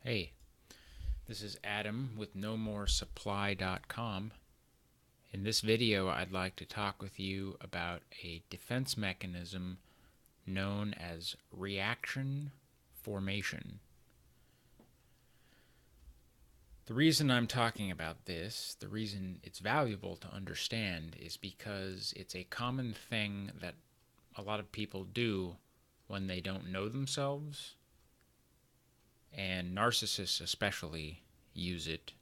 Hey, this is Adam with NoMoreSupply.com. In this video, I'd like to talk with you about a defense mechanism known as reaction formation. The reason I'm talking about this, the reason it's valuable to understand, is because it's a common thing that a lot of people do when they don't know themselves, and narcissists especially use it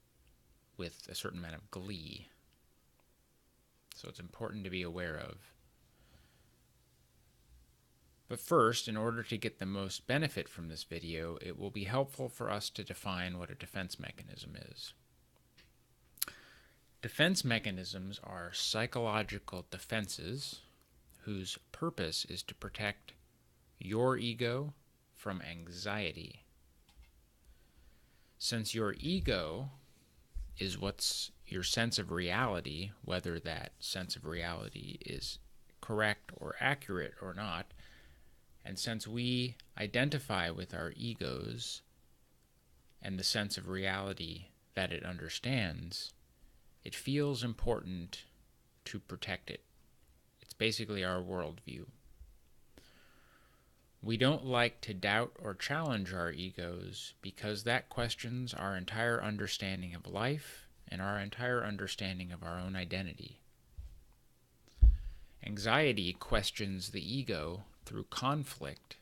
with a certain amount of glee. So it's important to be aware of. But first, in order to get the most benefit from this video, it will be helpful for us to define what a defense mechanism is. Defense mechanisms are psychological defenses whose purpose is to protect your ego from anxiety. Since your ego is what's your sense of reality, whether that sense of reality is correct or accurate or not, and since we identify with our egos and the sense of reality that it understands, it feels important to protect it. It's basically our worldview. We don't like to doubt or challenge our egos because that questions our entire understanding of life and our entire understanding of our own identity. Anxiety questions the ego through conflict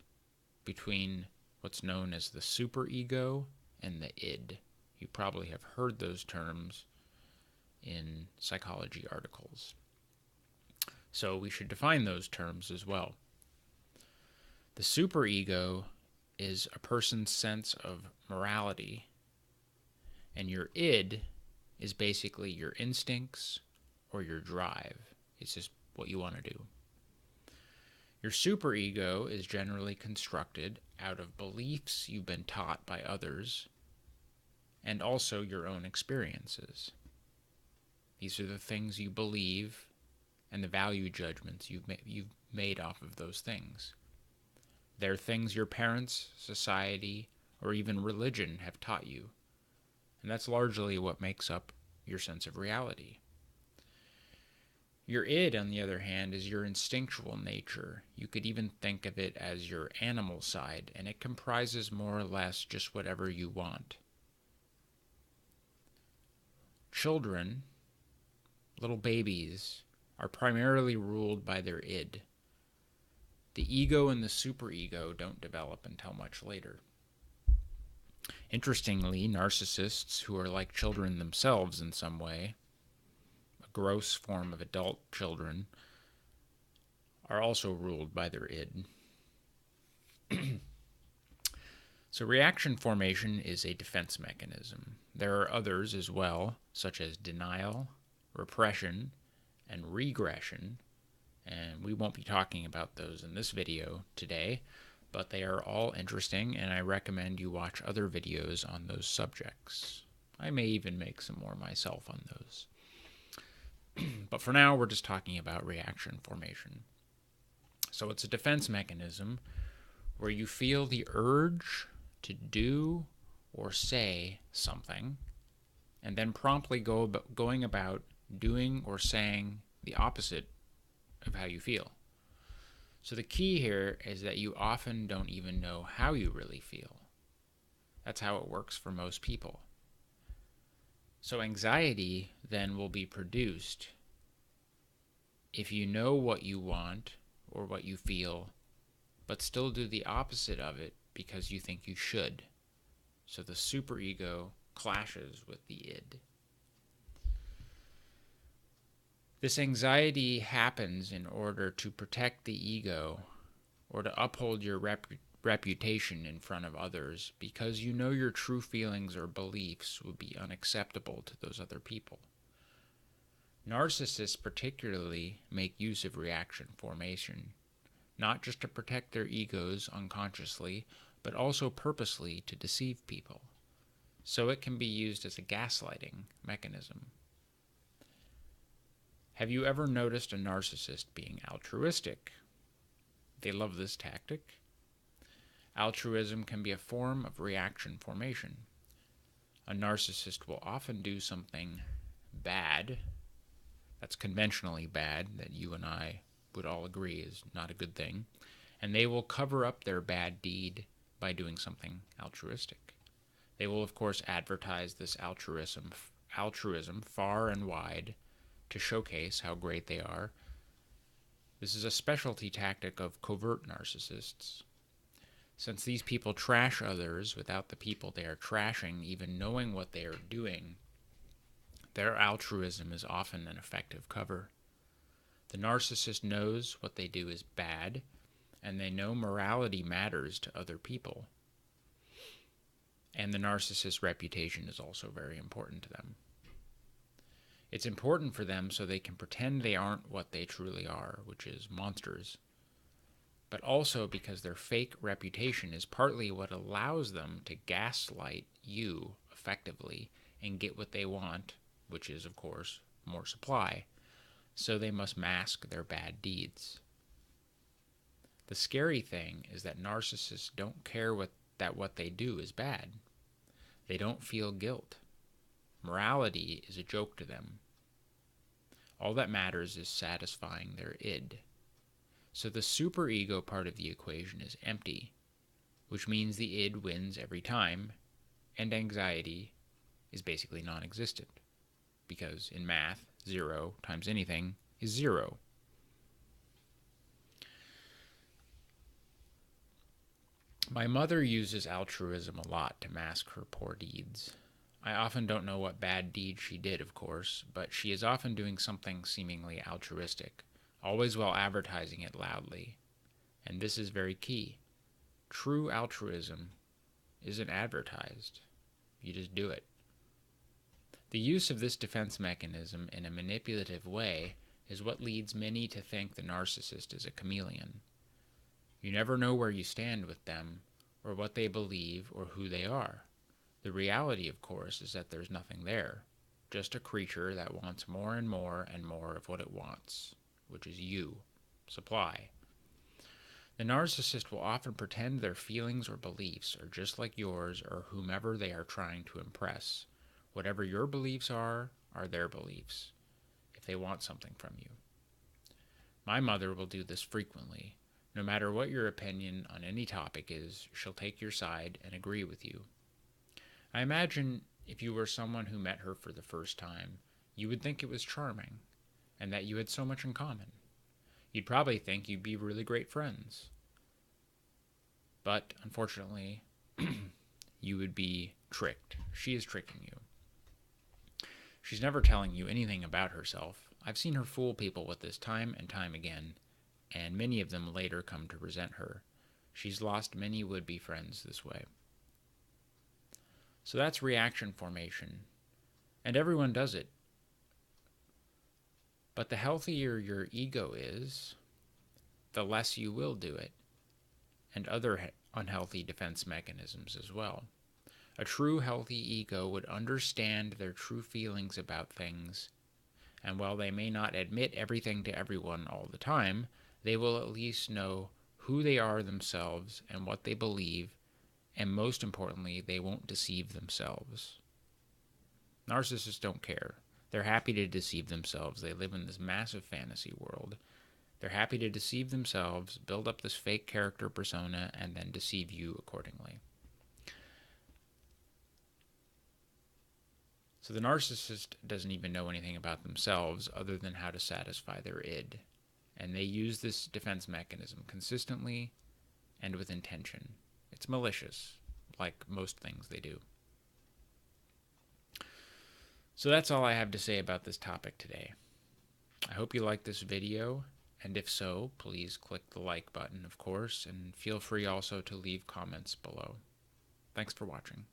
between what's known as the superego and the id. You probably have heard those terms in psychology articles. So we should define those terms as well. The superego is a person's sense of morality, and your id is basically your instincts or your drive. It's just what you want to do. Your superego is generally constructed out of beliefs you've been taught by others and also your own experiences. These are the things you believe and the value judgments you've made off of those things. They're things your parents, society, or even religion have taught you, and that's largely what makes up your sense of reality. Your id, on the other hand, is your instinctual nature. You could even think of it as your animal side, and it comprises more or less just whatever you want. Children, little babies, are primarily ruled by their id. The ego and the superego don't develop until much later. Interestingly, narcissists who are like children themselves in some way, a gross form of adult children, are also ruled by their id. So reaction formation is a defense mechanism. There are others as well, such as denial, repression, and regression, and we won't be talking about those in this video today, but they are all interesting, and I recommend you watch other videos on those subjects. I may even make some more myself on those. But for now, we're just talking about reaction formation. So it's a defense mechanism where you feel the urge to do or say something, and then promptly going about doing or saying the opposite of how you feel. So the key here is that you often don't even know how you really feel. That's how it works for most people. So anxiety then will be produced if you know what you want or what you feel, but still do the opposite of it because you think you should. So the superego clashes with the id. This anxiety happens in order to protect the ego or to uphold your reputation in front of others because you know your true feelings or beliefs would be unacceptable to those other people. Narcissists particularly make use of reaction formation, not just to protect their egos unconsciously, but also purposely to deceive people. So it can be used as a gaslighting mechanism. Have you ever noticed a narcissist being altruistic? They love this tactic. Altruism can be a form of reaction formation. A narcissist will often do something bad, that's conventionally bad, that you and I would all agree is not a good thing, and they will cover up their bad deed by doing something altruistic. They will, of course, advertise this altruism far and wide to showcase how great they are. This is a specialty tactic of covert narcissists. Since these people trash others without the people they are trashing even knowing what they are doing, their altruism is often an effective cover. The narcissist knows what they do is bad, and they know morality matters to other people. And the narcissist's reputation is also very important to them. It's important for them so they can pretend they aren't what they truly are, which is monsters. But also because their fake reputation is partly what allows them to gaslight you effectively and get what they want, which is, of course, more supply. So they must mask their bad deeds. The scary thing is that narcissists don't care that what they do is bad. They don't feel guilt. Morality is a joke to them. All that matters is satisfying their id. So the superego part of the equation is empty, which means the id wins every time, and anxiety is basically non-existent, because in math, 0 times anything is 0. My mother uses altruism a lot to mask her poor deeds. I often don't know what bad deed she did, of course, but she is often doing something seemingly altruistic, always while advertising it loudly. And this is very key. True altruism isn't advertised. You just do it. The use of this defense mechanism in a manipulative way is what leads many to think the narcissist is a chameleon. You never know where you stand with them, or what they believe, or who they are. The reality, of course, is that there's nothing there, just a creature that wants more and more and more of what it wants, which is you, supply. The narcissist will often pretend their feelings or beliefs are just like yours or whomever they are trying to impress. Whatever your beliefs are their beliefs, if they want something from you. My mother will do this frequently. No matter what your opinion on any topic is, she'll take your side and agree with you. I imagine if you were someone who met her for the first time, you would think it was charming, and that you had so much in common. You'd probably think you'd be really great friends. But, unfortunately, you would be tricked. She is tricking you. She's never telling you anything about herself. I've seen her fool people with this time and time again, and many of them later come to resent her. She's lost many would-be friends this way. So that's reaction formation, and everyone does it. But the healthier your ego is, the less you will do it, and other unhealthy defense mechanisms as well. A true healthy ego would understand their true feelings about things, and while they may not admit everything to everyone all the time, they will at least know who they are themselves and what they believe, and most importantly, they won't deceive themselves. Narcissists don't care. They're happy to deceive themselves. They live in this massive fantasy world. They're happy to deceive themselves, build up this fake character persona, and then deceive you accordingly. So the narcissist doesn't even know anything about themselves other than how to satisfy their id. And they use this defense mechanism consistently and with intention. It's malicious, like most things they do. So that's all I have to say about this topic today. I hope you liked this video, and if so, please click the like button, of course, and feel free also to leave comments below. Thanks for watching.